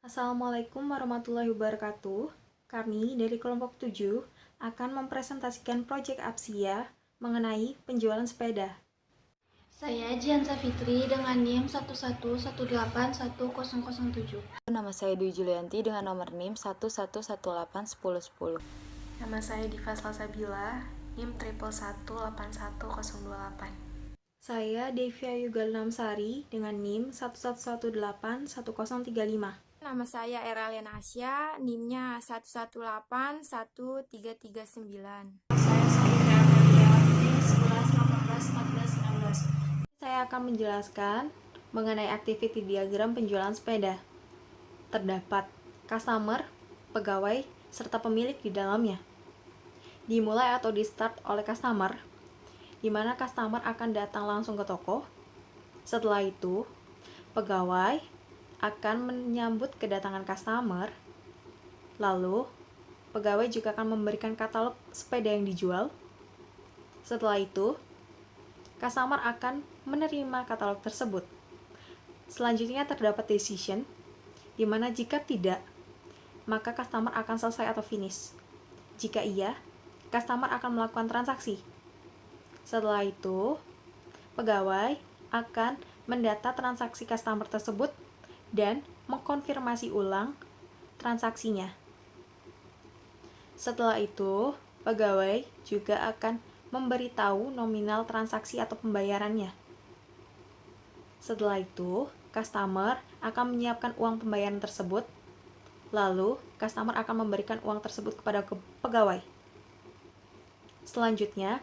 Assalamualaikum warahmatullahi wabarakatuh. Kami dari kelompok 7 akan mempresentasikan proyek Apsia mengenai penjualan sepeda. Saya Jiansa Fitri dengan NIM 1118107. Nama saya Dwi Julianti dengan nomor NIM 11181010. Nama saya Diva Salsabila, NIM 1118108. Saya Devia Yugal Namsari dengan NIM 11181035. Nama saya Eralena Asya, NIM-nya 1181339. Saya Safira Amalia, NIM 11181419. Saya akan menjelaskan mengenai activity diagram penjualan sepeda. Terdapat customer, pegawai, serta pemilik di dalamnya. Dimulai atau di-start oleh customer, di mana customer akan datang langsung ke toko. Setelah itu, pegawai akan menyambut kedatangan customer. Lalu, pegawai juga akan memberikan katalog sepeda yang dijual. Setelah itu, customer akan menerima katalog tersebut. Selanjutnya terdapat decision, di mana jika tidak, maka customer akan selesai atau finish. Jika iya, customer akan melakukan transaksi. Setelah itu, pegawai akan mendata transaksi customer tersebut dan mengkonfirmasi ulang transaksinya. Setelah itu, pegawai juga akan memberitahu nominal transaksi atau pembayarannya. Setelah itu, customer akan menyiapkan uang pembayaran tersebut, lalu customer akan memberikan uang tersebut kepada pegawai. Selanjutnya,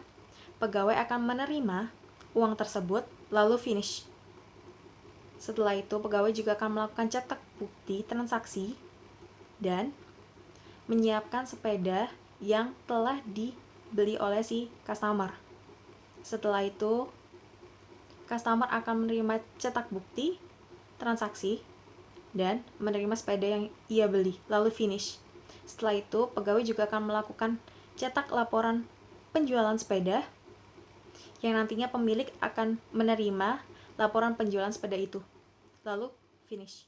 pegawai akan menerima uang tersebut, lalu finish. Setelah itu, pegawai juga akan melakukan cetak bukti transaksi dan menyiapkan sepeda yang telah dibeli oleh si customer. Setelah itu, customer akan menerima cetak bukti transaksi dan menerima sepeda yang ia beli, lalu finish. Setelah itu, pegawai juga akan melakukan cetak laporan penjualan sepeda yang nantinya pemilik akan menerima laporan penjualan sepeda itu, lalu finish.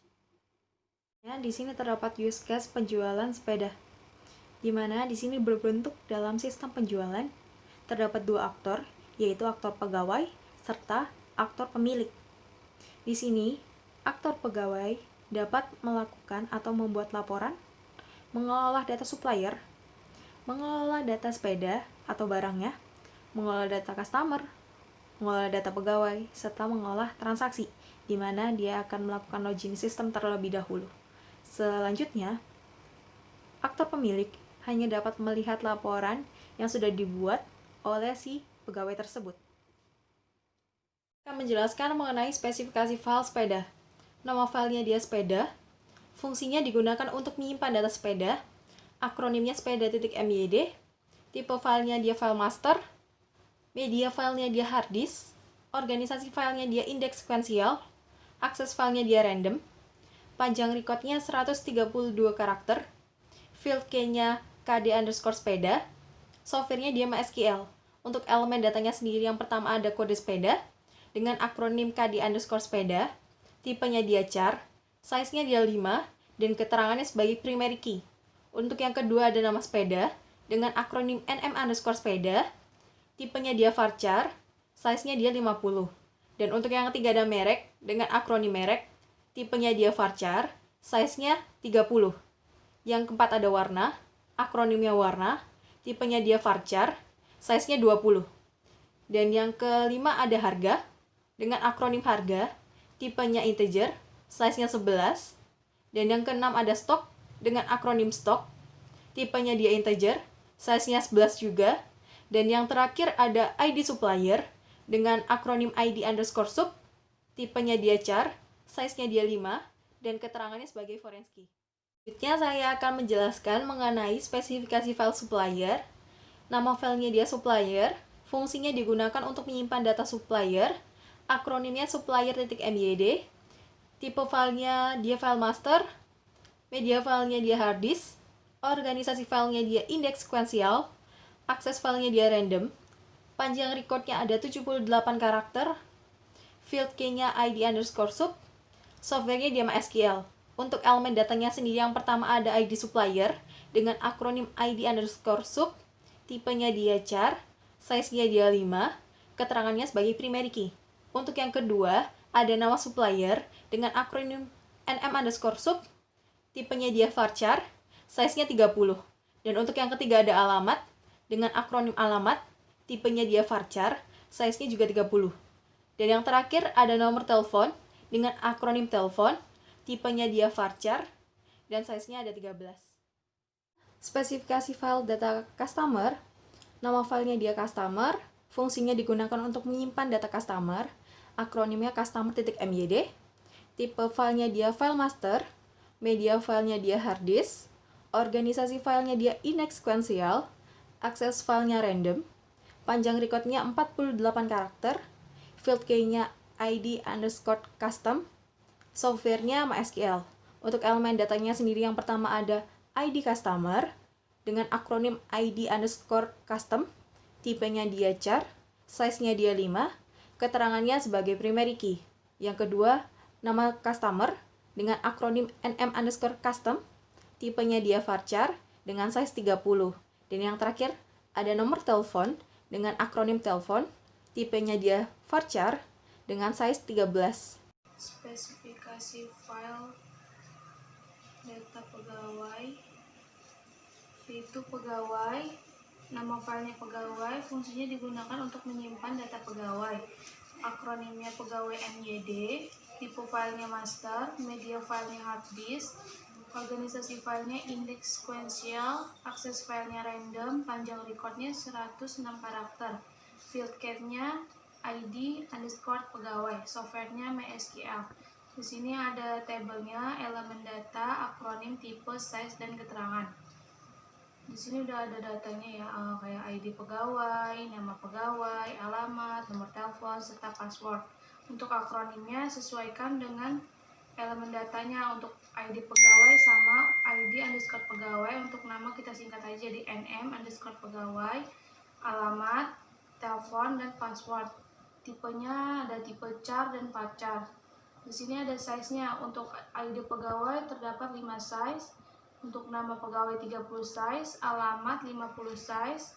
Di sini terdapat use case penjualan sepeda, di mana di sini berbentuk dalam sistem penjualan terdapat dua aktor, yaitu aktor pegawai serta aktor pemilik. Di sini, aktor pegawai dapat melakukan atau membuat laporan, mengelola data supplier, mengelola data sepeda atau barangnya, mengelola data customer, mengelola data pegawai, serta mengolah transaksi, di mana dia akan melakukan login sistem terlebih dahulu. Selanjutnya, aktor pemilik hanya dapat melihat laporan yang sudah dibuat oleh si pegawai tersebut. Akan menjelaskan mengenai spesifikasi file sepeda. Nama filenya dia sepeda, fungsinya digunakan untuk menyimpan data sepeda, akronimnya sepeda.myd, tipe filenya dia file master, media filenya dia hard disk, organisasi filenya dia indeks sekuensial, akses filenya dia random, panjang recordnya 132 karakter, field key-nya kd_sepeda, software-nya dia MySQL. Untuk elemen datanya sendiri yang pertama ada kode sepeda dengan akronim kd_sepeda, tipenya dia char, size-nya dia 5, dan keterangannya sebagai primary key. Untuk yang kedua ada nama sepeda dengan akronim nm_sepeda, tipenya dia varchar, size-nya dia 50. Dan untuk yang ketiga ada merek dengan akronim merek, tipenya dia varchar, size-nya 30. Yang keempat ada warna, akronimnya warna, tipenya dia varchar, size-nya 20. Dan yang kelima ada harga dengan akronim harga, tipenya integer, size-nya 11. Dan yang keenam ada stok dengan akronim stok, tipenya dia integer, size-nya 11 juga. Dan yang terakhir ada ID supplier dengan akronim ID_sub, tipenya dia char, size-nya dia 5, dan keterangannya sebagai foreign key. Selanjutnya saya akan menjelaskan mengenai spesifikasi file supplier. Nama filenya dia supplier, fungsinya digunakan untuk menyimpan data supplier, akronimnya supplier.myd, tipe filenya dia file master, media filenya dia hard disk, organisasi filenya dia indeks sekuensial, akses filenya dia random, panjang recordnya ada 78 karakter, field key-nya ID_sub, software-nya dia MySQL. Untuk elemen datanya sendiri yang pertama ada ID supplier dengan akronim ID_sub, tipenya dia char, size-nya dia 5, keterangannya sebagai primary key. Untuk yang kedua ada nama supplier dengan akronim nm_sub, tipenya dia varchar, size-nya 30. Dan untuk yang ketiga ada alamat dengan akronim alamat, tipenya dia varchar, size-nya juga 30. Dan yang terakhir ada nomor telepon dengan akronim telepon, tipenya dia varchar, dan size-nya ada 13. Spesifikasi file data customer, nama filenya dia customer, fungsinya digunakan untuk menyimpan data customer, akronimnya customer.myd, tipe filenya dia file master, media filenya dia hard disk, organisasi filenya dia inexequential, akses filenya random, panjang recordnya 48 karakter, field key-nya ID_custom, softwarenya MySQL. Untuk elemen datanya sendiri yang pertama ada ID customer dengan akronim ID_custom, tipenya dia char, size-nya dia 5, keterangannya sebagai primary key. Yang kedua, nama customer dengan akronim nm_custom, tipenya dia varchar dengan size 30. Dan yang terakhir, ada nomor telepon dengan akronim telepon, tipenya dia varchar dengan size 13. Spesifikasi file data pegawai, yaitu pegawai, nama filenya pegawai, fungsinya digunakan untuk menyimpan data pegawai, akronimnya pegawai MYD, tipe filenya master, media filenya hard disk, organisasi filenya index sequential, akses filenya random, panjang recordnya 106 karakter, field key-nya ID_pegawai, softwarenya MySQL. Di sini ada tabelnya, elemen data, akronim, tipe, size, dan keterangan. Di sini udah ada datanya ya, kayak ID pegawai, nama pegawai, alamat, nomor telepon, serta password. Untuk akronimnya sesuaikan dengan elemen datanya. Untuk ID pegawai sama ID_pegawai, untuk nama kita singkat aja di nm_pegawai, alamat, telepon, dan password. Tipenya ada tipe char dan varchar. Di sini ada size-nya. Untuk ID pegawai terdapat 5 size, untuk nama pegawai 30 size, alamat 50 size,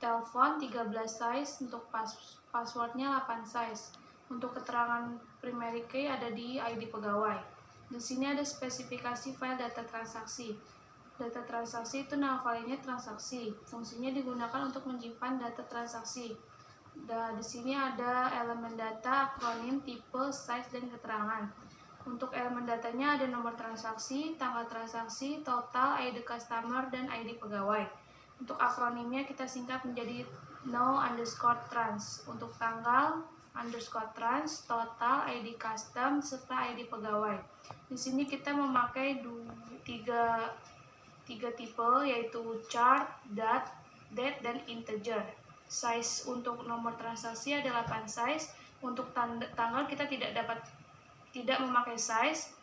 telepon 13 size, untuk passwordnya 8 size. Untuk keterangan primary key ada di ID pegawai. Di sini ada spesifikasi file data transaksi. Data transaksi itu nama filenya transaksi. Fungsinya digunakan untuk menyimpan data transaksi. Dan di sini ada elemen data, akronim, tipe, size, dan keterangan. Untuk elemen datanya ada nomor transaksi, tanggal transaksi, total, ID customer, dan ID pegawai. Untuk akronimnya kita singkat menjadi no_trans. Untuk tanggal, _trans, total, ID custom, serta ID pegawai. Di sini kita memakai tiga tipe, yaitu chart, date, dan integer. Size untuk nomor transaksi ada 8 size. Untuk tanggal kita tidak memakai size.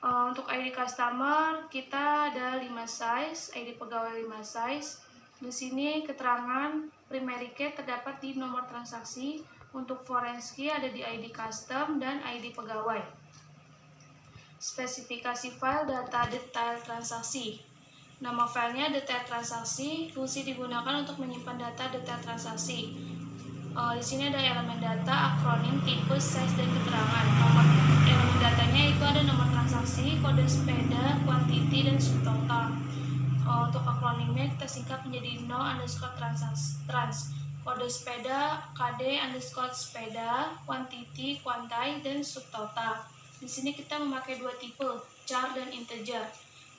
Untuk ID customer kita ada 5 size, ID pegawai 5 size. Di sini keterangan primary key terdapat di nomor transaksi. Untuk foreign key ada di ID custom dan ID pegawai. Spesifikasi file data detail transaksi. Nama filenya detail transaksi, fungsi digunakan untuk menyimpan data detail transaksi. Di sini ada elemen data, akronim, tipe, size, dan keterangan. Nomor elemen datanya itu ada nomor transaksi, kode sepeda, quantity, dan subtotal. Untuk akronimnya kita singkat menjadi no_trans. Kode sepeda, KD_sepeda, quantity, quantai, dan subtotal. Di sini kita memakai 2 tipe, char dan integer.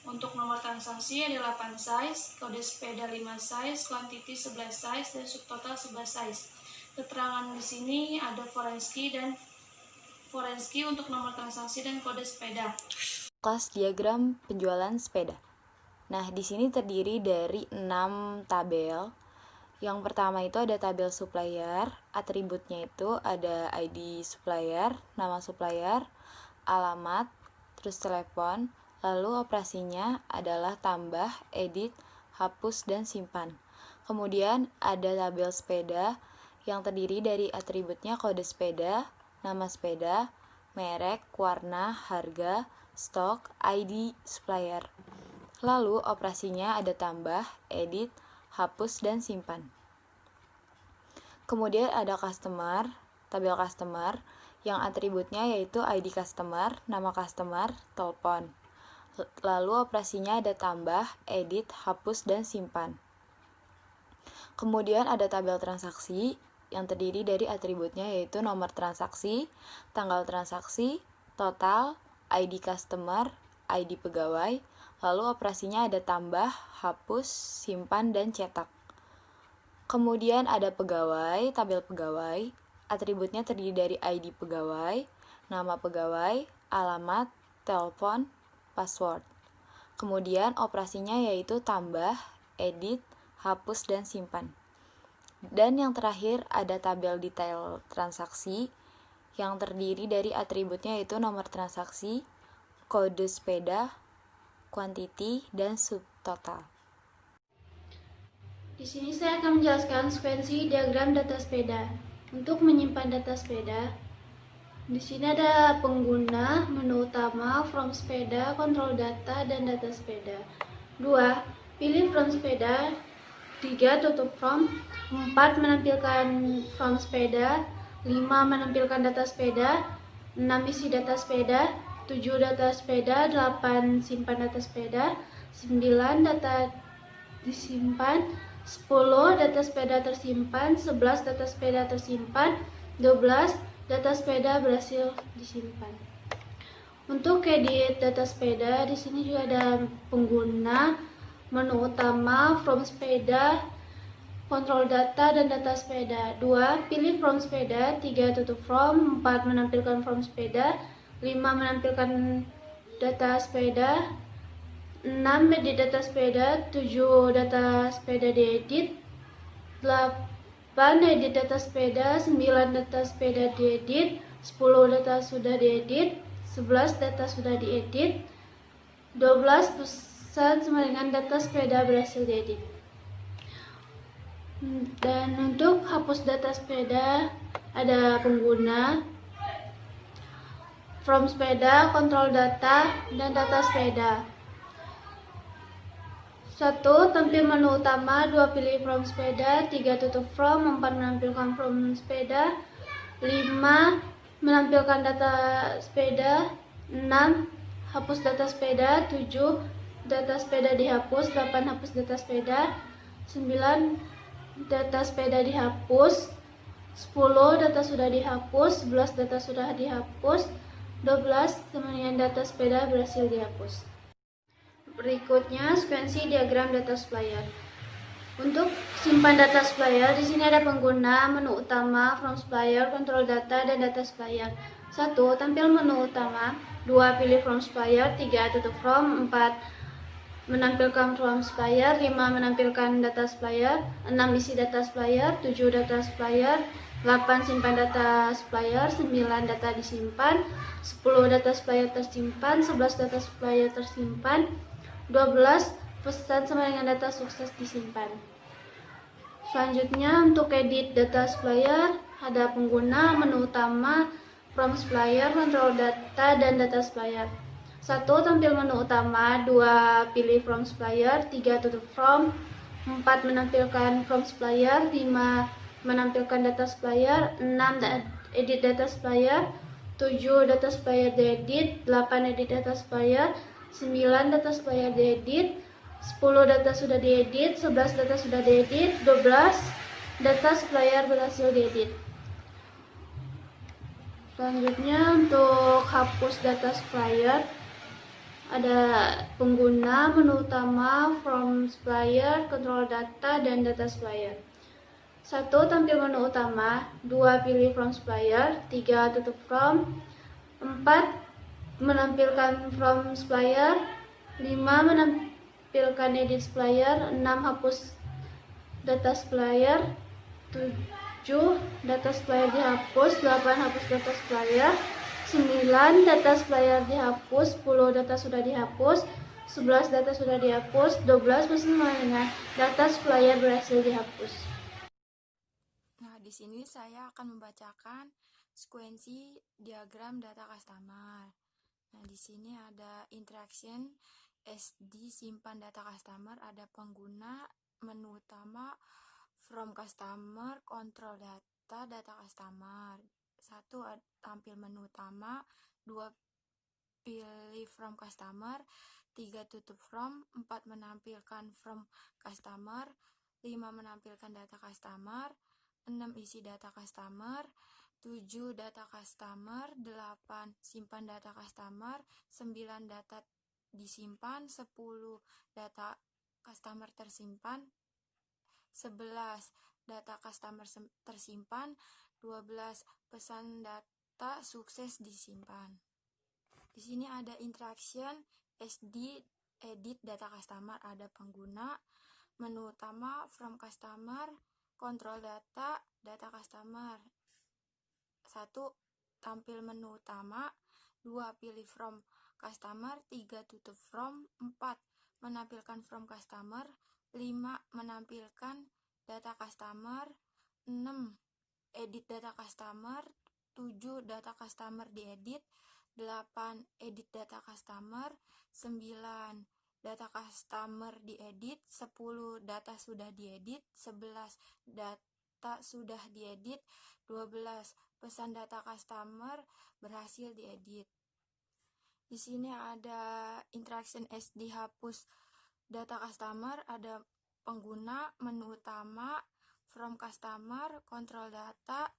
Untuk nomor transaksi ada 8 size, kode sepeda 5 size, quantity 11 size, dan subtotal 11 size. Keterangan di sini ada foreign key untuk nomor transaksi dan kode sepeda. Kelas diagram penjualan sepeda. Nah, di sini terdiri dari 6 tabel. Yang pertama itu ada tabel supplier, atributnya itu ada ID supplier, nama supplier, alamat, terus telepon. Lalu operasinya adalah tambah, edit, hapus, dan simpan. Kemudian ada tabel sepeda yang terdiri dari atributnya kode sepeda, nama sepeda, merek, warna, harga, stok, ID supplier. Lalu operasinya ada tambah, edit, hapus, dan simpan. Kemudian ada customer, tabel customer, yang atributnya yaitu ID customer, nama customer, telepon. Lalu operasinya ada tambah, edit, hapus, dan simpan. Kemudian ada tabel transaksi yang terdiri dari atributnya yaitu nomor transaksi, tanggal transaksi, total, ID customer, ID pegawai, lalu operasinya ada tambah, hapus, simpan, dan cetak. Kemudian ada pegawai, tabel pegawai, atributnya terdiri dari ID pegawai, nama pegawai, alamat, telepon, password. Kemudian operasinya yaitu tambah, edit, hapus, dan simpan. Dan yang terakhir ada tabel detail transaksi yang terdiri dari atributnya yaitu nomor transaksi, kode sepeda, quantity, dan subtotal. Di sini saya akan menjelaskan sekuensi diagram data sepeda. Untuk menyimpan data sepeda, di sini ada pengguna, menu utama, from sepeda, kontrol data, dan data sepeda. 2. Pilih from sepeda. 3. Tutup from. 4. Menampilkan from sepeda. 5. Menampilkan data sepeda. 6. Isi data sepeda. 7. Data sepeda. 8. Simpan data sepeda. 9. Data disimpan. 10. Data sepeda tersimpan. 11. Data sepeda tersimpan. 12. Data sepeda berhasil disimpan. Untuk edit data sepeda, di sini juga ada pengguna, menu utama, from sepeda, kontrol data, dan data sepeda. 2. Pilih from sepeda. 3. Tutup from. 4. Menampilkan from sepeda. 5. Menampilkan data sepeda. 6. Edit data sepeda. 7. Data sepeda diedit. 8. Edit data sepeda. 9. Data sepeda diedit. 10. Data sudah diedit. 11. Data sudah diedit. 12. Pesan sama dengan data sepeda berhasil diedit. Dan untuk hapus data sepeda, ada pengguna, from sepeda, kontrol data, dan data sepeda. 1. Tampil menu utama. 2. Pilih from sepeda. 3. Tutup from. 4. Menampilkan from sepeda. 5. Menampilkan data sepeda. 6. Hapus data sepeda. 7. Data sepeda dihapus. 8. Hapus data sepeda. 9. Data sepeda dihapus. 10. Data sudah dihapus. 11. Data sudah dihapus. 12. Kemudian data sepeda berhasil dihapus. Berikutnya sekuensi diagram data supplier. Untuk simpan data supplier, di sini ada pengguna, menu utama, from supplier, kontrol data, dan data supplier. 1. Tampil menu utama. 2. Pilih from supplier. 3. Tutup from. 4. Menampilkan from supplier. 5. Menampilkan data supplier. 6. Isi data supplier. 7. Data supplier. 8. Simpan data supplier. 9. Data disimpan. 10. Data supplier tersimpan. 11. Data supplier tersimpan. 12. Pesan sama dengan data sukses disimpan. Selanjutnya untuk edit data supplier, ada pengguna, menu utama, from supplier, kontrol data, dan data supplier. 1. Tampil menu utama. 2. Pilih from supplier. 3. Tutup from. 4. Menampilkan from supplier. 5. Menampilkan data supplier. 6. Edit data supplier. 7. Data supplier diedit. 8. Edit data supplier. 9. Data supplier diedit. 10. Data sudah diedit. 11. Data sudah diedit. 12. Data supplier berhasil diedit. Selanjutnya untuk hapus data supplier, ada pengguna, menu utama, from supplier, kontrol data, dan data supplier. 1. Tampil menu utama. 2. Pilih from supplier. 3. Tutup from. 4. Menampilkan from supplier. 5. Menampilkan edit supplier. 6. Hapus data supplier. 7. Data supplier dihapus. 8. Hapus data supplier. 9. Data supplier dihapus. 10. Data sudah dihapus. 11. Data sudah dihapus. 12. Bersama dengan data supplier berhasil dihapus. Nah, di sini saya akan membacakan sekuensi diagram data customer. Nah, di sini ada interaction SD simpan data customer, ada pengguna, menu utama, from customer, kontrol data customer. 1 tampil menu utama, 2 pilih from customer, 3 tutup from, 4 menampilkan from customer, 5 menampilkan data customer, 6 isi data customer, 7 data customer, 8 simpan data customer, 9 data disimpan, 10 data customer tersimpan, 11 data customer tersimpan, 12 pesan data sukses disimpan. Di sini ada interaction SD edit data customer, ada pengguna, menu utama, from customer, kontrol data customer. 1 tampil menu utama, 2 pilih from customer, 3 tutup from, 4 menampilkan from customer, 5 menampilkan data customer, 6 edit data customer, 7 data customer diedit, 8 edit data customer, 9 data customer diedit, 10 data sudah diedit, 11 data sudah diedit, 12 pesan data customer berhasil diedit. Di sini ada interaction SD hapus data customer, ada pengguna, menu utama, from customer, kontrol data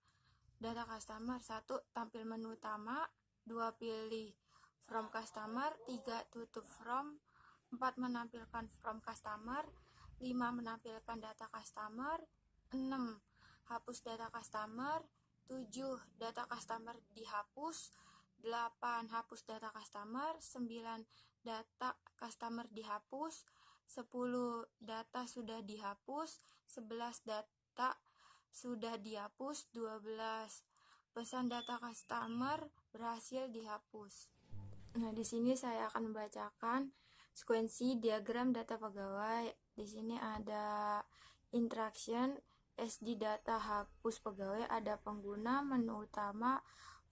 customer. 1 tampil menu utama, 2 pilih from customer, 3 tutup from, 4 menampilkan from customer, 5 menampilkan data customer, 6 hapus data customer, 7 data customer dihapus, 8 hapus data customer, 9 data customer dihapus, 10 data sudah dihapus, 11 data sudah dihapus, 12 pesan data customer berhasil dihapus. Nah, di sini saya akan membacakan sekuensi diagram data pegawai. Di sini ada interaction SD data hapus pegawai, ada pengguna, menu utama,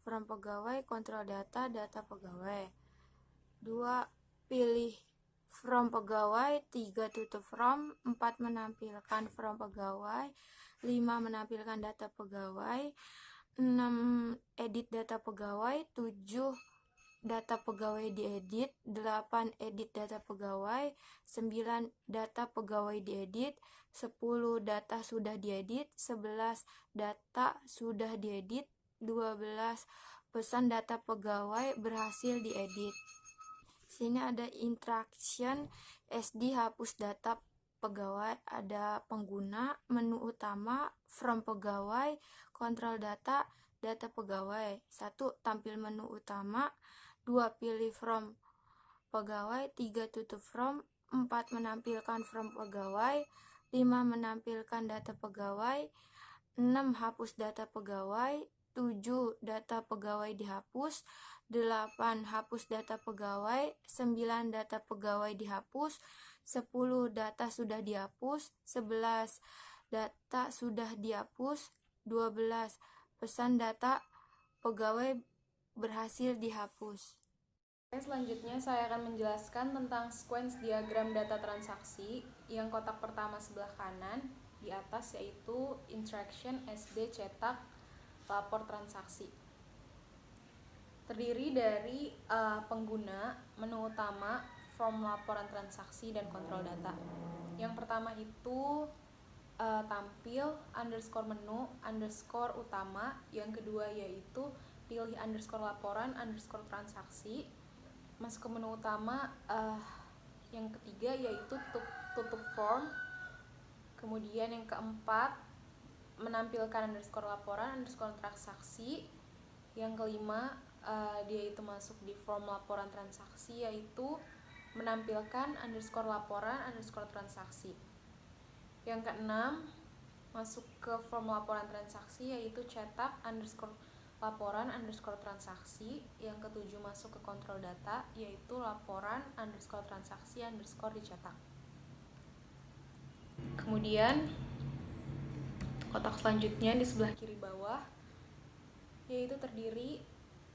from pegawai, kontrol data pegawai. 2 pilih from pegawai, 3 tutup from, 4 menampilkan from pegawai, 5 menampilkan data pegawai, 6 edit data pegawai, 7 data pegawai diedit, 8 edit data pegawai, 9 data pegawai diedit, 10 data sudah diedit, 11 data sudah diedit, 12 pesan data pegawai berhasil diedit. Sini ada interaction SD hapus data pegawai, ada pengguna, menu utama, from pegawai, kontrol data pegawai. 1 tampil menu utama, 2 pilih from pegawai, 3 tutup from, 4 menampilkan from pegawai, 5 menampilkan data pegawai, 6 hapus data pegawai, 7 data pegawai dihapus, 8 hapus data pegawai, 9 data pegawai dihapus, 10 data sudah dihapus, 11 data sudah dihapus, 12 pesan data pegawai berhasil dihapus. Selanjutnya saya akan menjelaskan tentang sequence diagram data transaksi yang kotak pertama sebelah kanan di atas, yaitu interaction SD cetak lapor transaksi. Terdiri dari pengguna, menu utama, form laporan transaksi, dan kontrol data. Yang pertama itu tampil underscore menu underscore utama. Yang kedua yaitu pilih underscore laporan underscore transaksi, masuk ke menu utama. Yang ketiga yaitu tutup form. Kemudian yang keempat menampilkan underscore laporan underscore transaksi. Yang kelima dia itu masuk di form laporan transaksi, yaitu menampilkan underscore laporan underscore transaksi. Yang keenam masuk ke form laporan transaksi, yaitu cetak underscore laporan underscore transaksi. Yang ketujuh masuk ke kontrol data, yaitu laporan underscore transaksi underscore dicetak. Kemudian kotak selanjutnya di sebelah kiri bawah, yaitu terdiri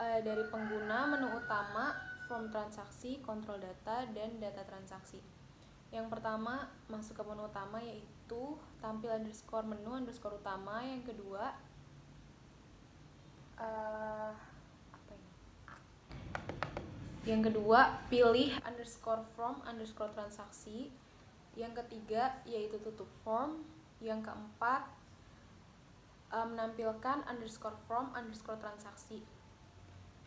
dari pengguna, menu utama, from transaksi, kontrol data, dan data transaksi. Yang pertama masuk ke menu utama yaitu tampil underscore menu underscore utama. Yang kedua pilih underscore from underscore transaksi. Yang ketiga yaitu tutup form. Yang keempat menampilkan underscore from underscore transaksi.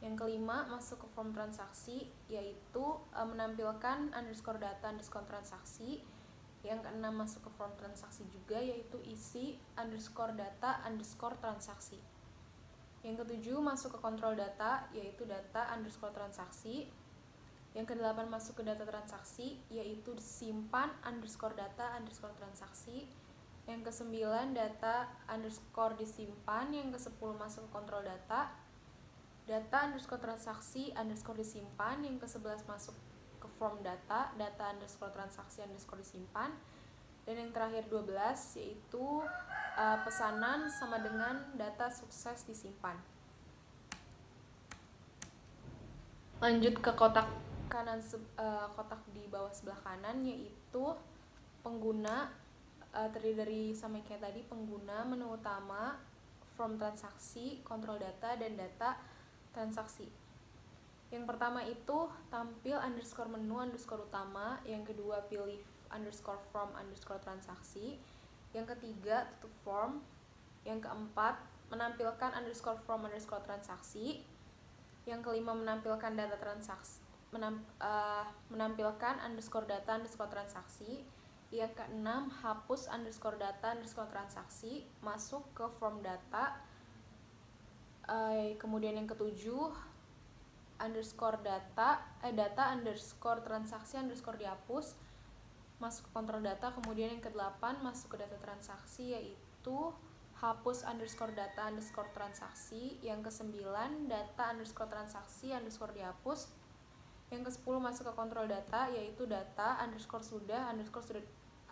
Yang kelima masuk ke form transaksi yaitu menampilkan underscore data underscore transaksi. Yang keenam masuk ke form transaksi juga yaitu isi underscore data underscore transaksi. Yang ketujuh masuk ke kontrol data yaitu data underscore transaksi. Yang kedelapan masuk ke data transaksi yaitu simpan underscore data underscore transaksi. Yang kesembilan data underscore disimpan. Yang kesepuluh masuk ke kontrol data underscore transaksi underscore disimpan. Yang ke-11 masuk ke form data underscore transaksi underscore disimpan. Dan yang terakhir 12 yaitu pesanan sama dengan data sukses disimpan. Lanjut ke kotak kanan, kotak di bawah sebelah kanan yaitu pengguna, terdiri dari sama kayak tadi, pengguna, menu utama, from transaksi, kontrol data, dan data transaksi. Yang pertama itu tampil underscore menu underscore utama. Yang kedua pilih underscore from underscore transaksi. Yang ketiga tutup form. Yang keempat menampilkan underscore from underscore transaksi. Yang kelima menampilkan data transaksi, menampilkan underscore data underscore transaksi. Yang keenam hapus underscore data underscore transaksi, masuk ke form data. Kemudian yang ketujuh underscore data underscore transaksi underscore dihapus, masuk ke kontrol data. Kemudian yang ke-8 masuk ke data transaksi yaitu hapus underscore data underscore transaksi. Yang ke-9 data underscore transaksi underscore dihapus. Yang ke-10 masuk ke kontrol data yaitu data underscore sudah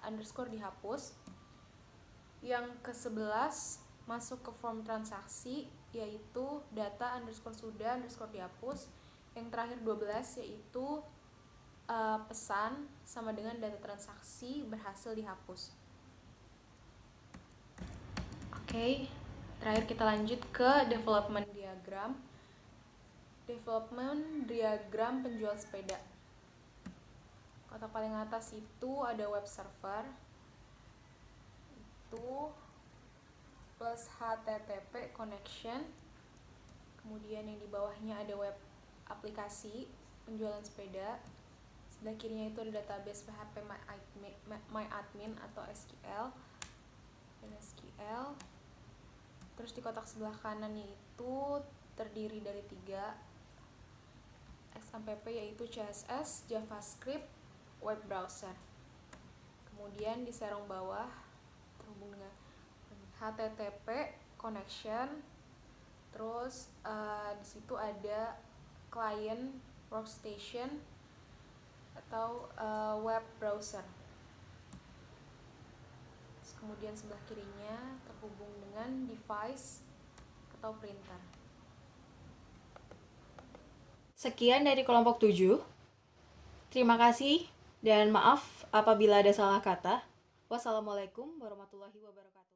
underscore dihapus. Yang ke-11 masuk ke form transaksi yaitu data underscore sudah underscore dihapus. Yang terakhir 12 yaitu pesan sama dengan data transaksi berhasil dihapus. Oke, terakhir kita lanjut ke development diagram. Development diagram penjual sepeda. Kotak paling atas itu ada web server itu plus HTTP connection. Kemudian yang di bawahnya ada web aplikasi penjualan sepeda. Sebelah kirinya itu ada database PHP MyAdmin atau SQL dan SQL. Terus di kotak sebelah kanannya itu terdiri dari 3 XMPP yaitu CSS, JavaScript, web browser. Kemudian di serong bawah terhubung dengan HTTP connection. Terus di situ ada client workstation atau web browser. Terus kemudian sebelah kirinya terhubung dengan device atau printer. Sekian dari kelompok 7. Terima kasih dan maaf apabila ada salah kata. Wassalamualaikum warahmatullahi wabarakatuh.